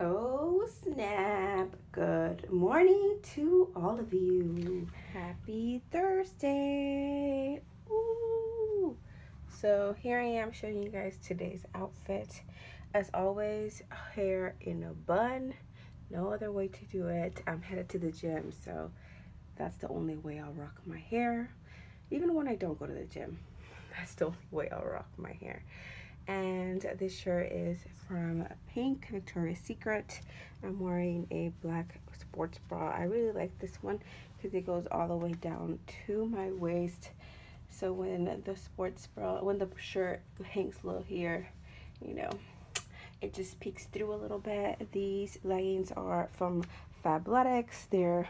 Oh snap! Good morning to all of you. Happy Thursday! Ooh. So here I am showing you guys today's outfit. As always, hair in a bun. No other way to do it. I'm headed to the gym, so that's the only way I'll rock my hair. Even when I don't go to the gym, that's the only way I'll rock my hair. And this shirt is from Pink Victoria's Secret. I'm wearing a black sports bra. I really like this one because it goes all the way down to my waist. So when the shirt hangs low here, you know, it just peeks through a little bit. These leggings are from Fabletics. They're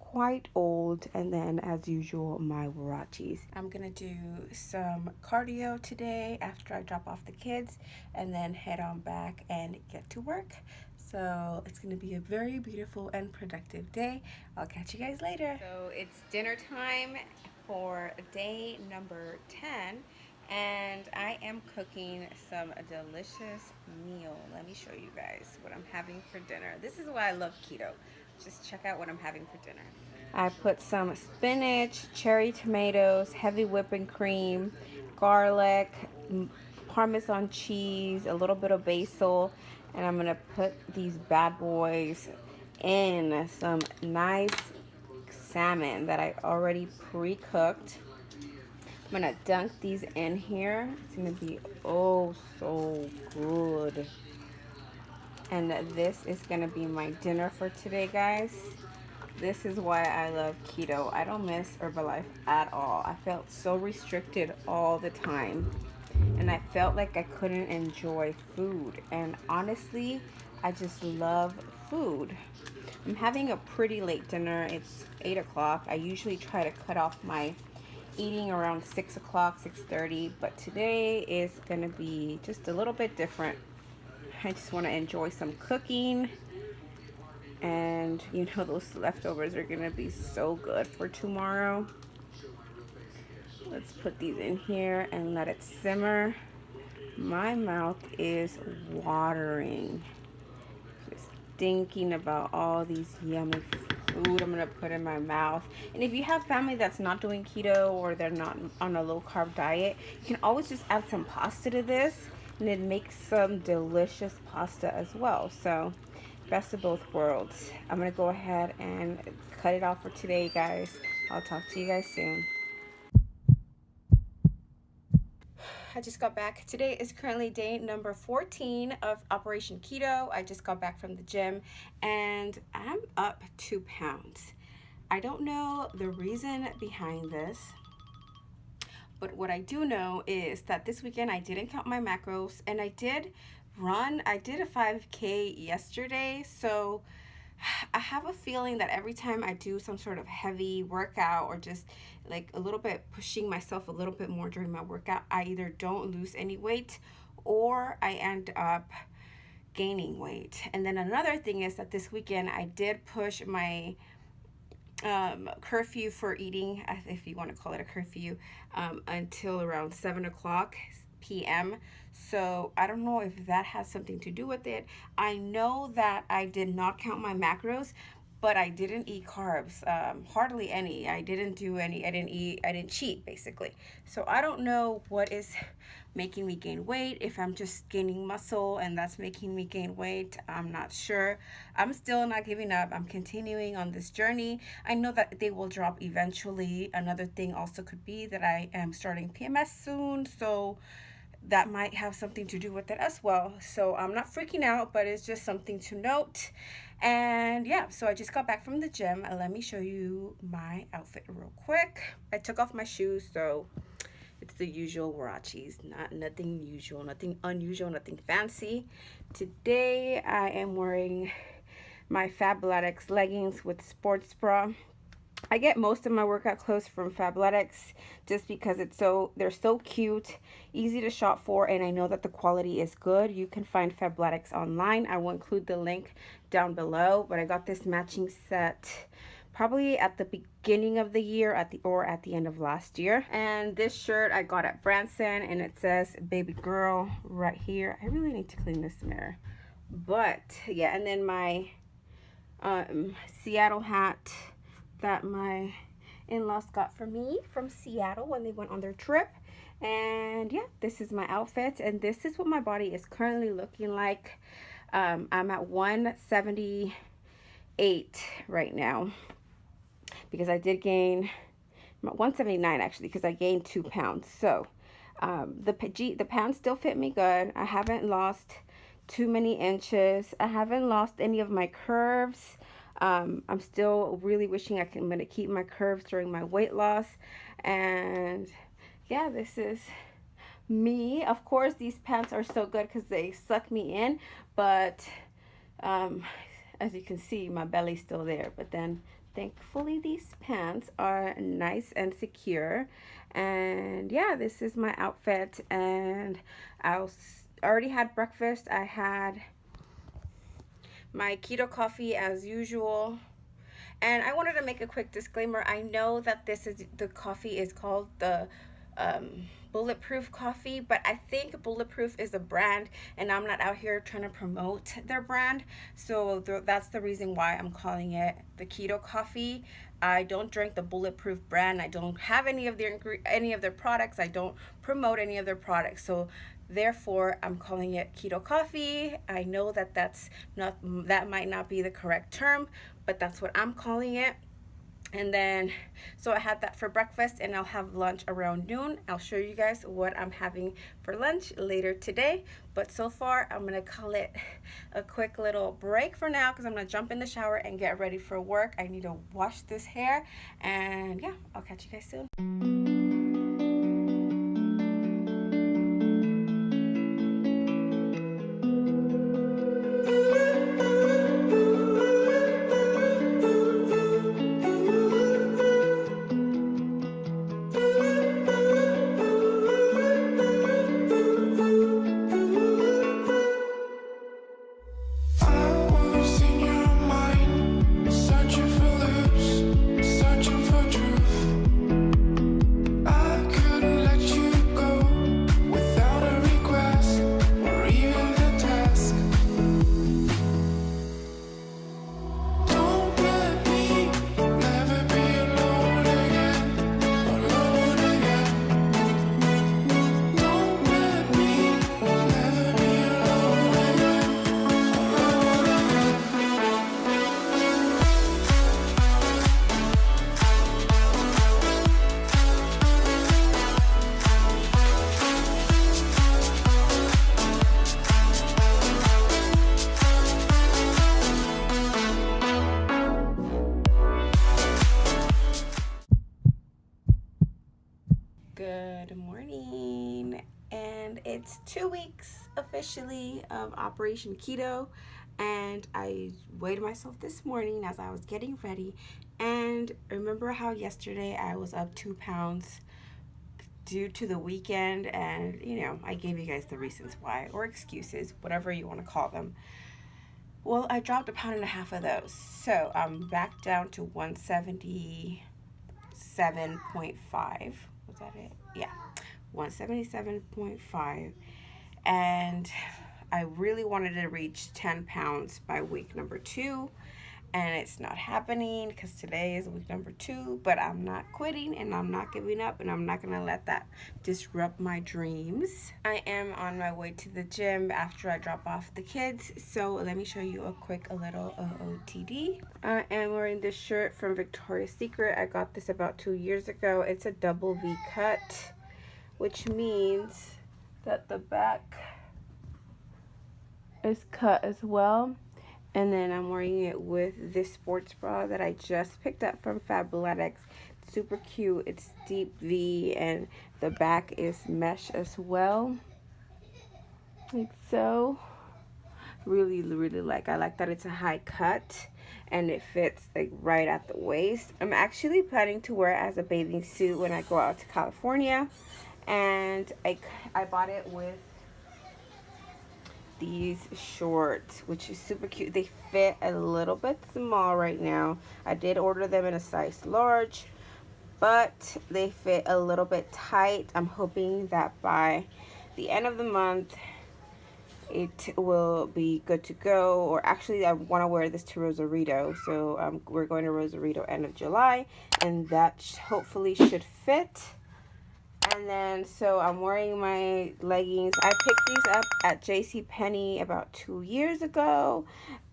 quite old, and then as usual my Huaraches. I'm gonna do some cardio today after I drop off the kids and then head on back and get to work. So it's gonna be a very beautiful and productive day. I'll catch you guys later. So it's dinner time for day number 10 and I am cooking some delicious meal. Let me show you guys what I'm having for dinner. This is why I love keto. Just check out what I'm having for dinner. I put some spinach, cherry tomatoes, heavy whipping cream, garlic, Parmesan cheese, a little bit of basil, and I'm gonna put these bad boys in some nice salmon that I already pre-cooked. I'm gonna dunk these in here. It's gonna be oh so good. And this is gonna be my dinner for today, guys. This is why I love keto. I don't miss Herbalife at all. I felt so restricted all the time. And I felt like I couldn't enjoy food. And honestly, I just love food. I'm having a pretty late dinner. It's 8 o'clock. I usually try to cut off my eating around 6 o'clock, 6:30. But today is gonna be just a little bit different. I just want to enjoy some cooking, and you know those leftovers are gonna be so good for tomorrow. Let's put these in here and let it simmer. My mouth is watering just thinking about all these yummy food I'm gonna put in my mouth. And if you have family that's not doing keto or they're not on a low carb diet, you can always just add some pasta to this and it makes some delicious pasta as well. So best of both worlds. I'm gonna go ahead and cut it off for today, guys. I'll talk to you guys soon. I just got back. Today is currently day number 14 of Operation Keto. I just got back from the gym and I'm up 2 pounds. I don't know the reason behind this, but what I do know is that this weekend I didn't count my macros and I did a 5K yesterday. So I have a feeling that every time I do some sort of heavy workout or just like a little bit pushing myself a little bit more during my workout, I either don't lose any weight or I end up gaining weight. And then another thing is that this weekend I did push my curfew for eating, if you want to call it a curfew, until around 7 o'clock p.m. So I don't know if that has something to do with it. I know that I did not count my macros, but I didn't eat carbs, hardly any. I didn't cheat basically. So I don't know what is making me gain weight, if I'm just gaining muscle and that's making me gain weight. I'm not sure. I'm still not giving up. I'm continuing on this journey. I know that they will drop eventually. Another thing also could be that I am starting PMS soon, so that might have something to do with it as well. So I'm not freaking out, but it's just something to note. And yeah, so I just got back from the gym. Let me show you my outfit real quick. I took off my shoes, so it's the usual Huaraches. Nothing usual, nothing unusual, nothing fancy. Today I am wearing my Fabletics leggings with sports bra. I get most of my workout clothes from Fabletics just because they're so cute, easy to shop for, and I know that the quality is good. You can find Fabletics online. I will include the link down below, but I got this matching set probably at the beginning of the year or at the end of last year. And this shirt I got at Branson and it says baby girl right here. I really need to clean this mirror. But yeah, and then my Seattle hat that my in-laws got for me from Seattle when they went on their trip. And yeah, this is my outfit, and this is what my body is currently looking like. I'm at 178 right now because I did gain, I'm at 179 actually, because I gained 2 pounds. So the pounds still fit me good. I haven't lost too many inches. I haven't lost any of my curves. I'm still really wishing I'm going to keep my curves during my weight loss. And yeah, this is me. Of course, these pants are so good because they suck me in, but as you can see, my belly's still there. But then thankfully these pants are nice and secure. And yeah, this is my outfit, and I already had breakfast. I had my keto coffee as usual. And I wanted to make a quick disclaimer. I know that the coffee is called the Bulletproof coffee, but I think Bulletproof is a brand, and I'm not out here trying to promote their brand. So that's the reason why I'm calling it the keto coffee. I don't drink the Bulletproof brand. I don't have any of their products. I don't promote any of their products. So therefore, I'm calling it keto coffee. I know that that might not be the correct term, but that's what I'm calling it. And then, so I had that for breakfast, and I'll have lunch around noon. I'll show you guys what I'm having for lunch later today. But so far, I'm going to call it a quick little break for now because I'm going to jump in the shower and get ready for work. I need to wash this hair. And yeah, I'll catch you guys soon. Good morning, and it's 2 weeks officially of Operation Keto, and I weighed myself this morning as I was getting ready. And remember how yesterday I was up 2 pounds due to the weekend, and I gave you guys the reasons why, or excuses, whatever you want to call them. Well, I dropped 1.5 pounds of those, so I'm back down to 177.5. Was that it? Yeah, 177.5. And I really wanted to reach 10 pounds by week number 2, and it's not happening because today is week number 2, but I'm not quitting and I'm not giving up, and I'm not going to let that disrupt my dreams. I am on my way to the gym after I drop off the kids, so let me show you a little OOTD. I am wearing this shirt from Victoria's Secret. I got this about 2 years ago. It's a double V cut, which means that the back is cut as well. And then I'm wearing it with this sports bra that I just picked up from FABLETICS. It's super cute. It's deep V, and the back is mesh as well, like so. Really I like that it's a high cut and it fits like right at the waist. I'm actually planning to wear it as a bathing suit when I go out to California, and I bought it with these shorts, which is super cute. They fit a little bit small right now. I did order them in a size large, but they fit a little bit tight. I'm hoping that by the end of the month it will be good to go. Or actually, I want to wear this to Rosarito, so we're going to Rosarito end of July, and that hopefully should fit. And then, so I'm wearing my leggings. I picked these up at JCPenney about 2 years ago,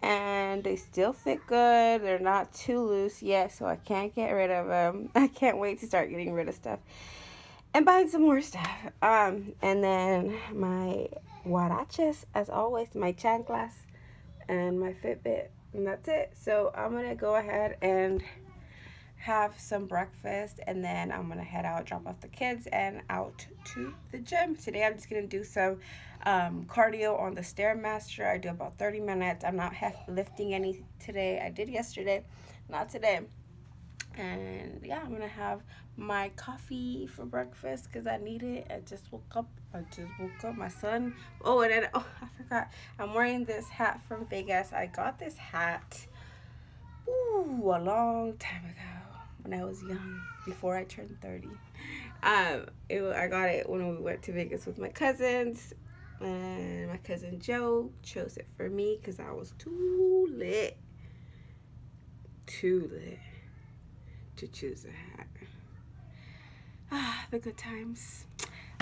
and they still fit good. They're not too loose yet, so I can't get rid of them. I can't wait to start getting rid of stuff and buying some more stuff. And then my huaraches, as always, my chanclas, and my Fitbit, and that's it. So I'm gonna go ahead and have some breakfast, and then I'm gonna head out, drop off the kids, and out to the gym. Today I'm just gonna do some cardio on the Stairmaster. I do about 30 minutes. I'm not lifting any today. I did yesterday, not today. And yeah, I'm gonna have my coffee for breakfast because I need it. I just woke up. My son. Oh, and then I forgot. I'm wearing this hat from Vegas. I got this hat a long time ago when I was young, before I turned 30. I got it when we went to Vegas with my cousins, and my cousin Joe chose it for me because I was too lit to choose a hat. The good times.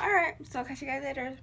All right, so I'll catch you guys later.